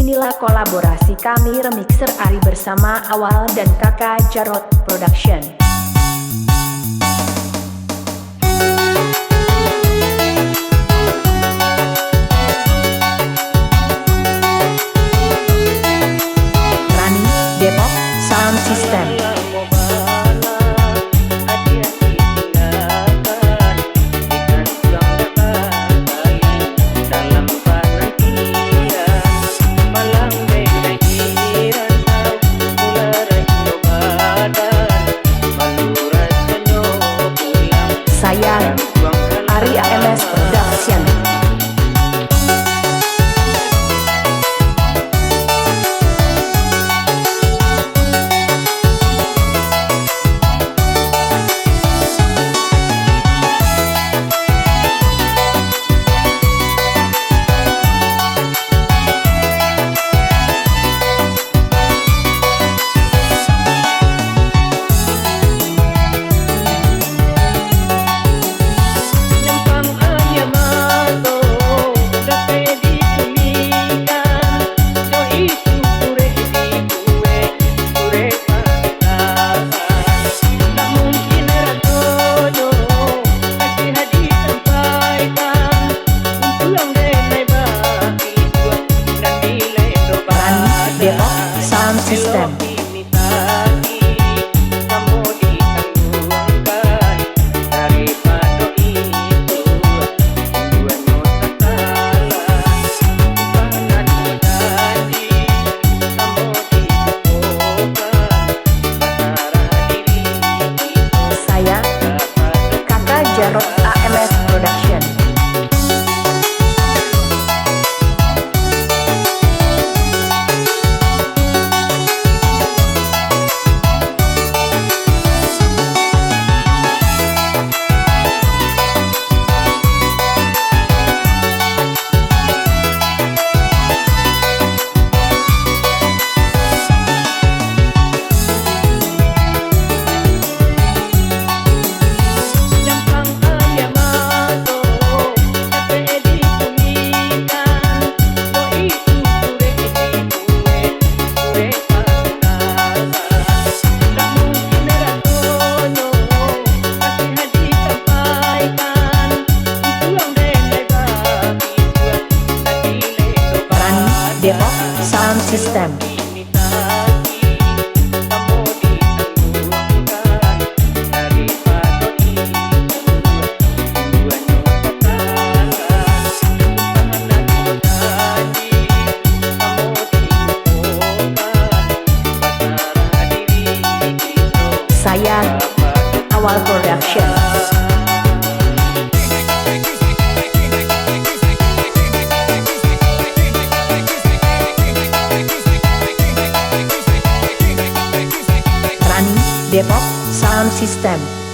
Inilah kolaborasi kami remixer Ari bersama Awal dan Kakak Jarot Production. Rani, Depok, Sound System. Saya, Ari AMS Production. Sound System. Saya, Kakak Jarot AMS Production. Depok Sound System. Saya, Awal Production. Depok Sound System.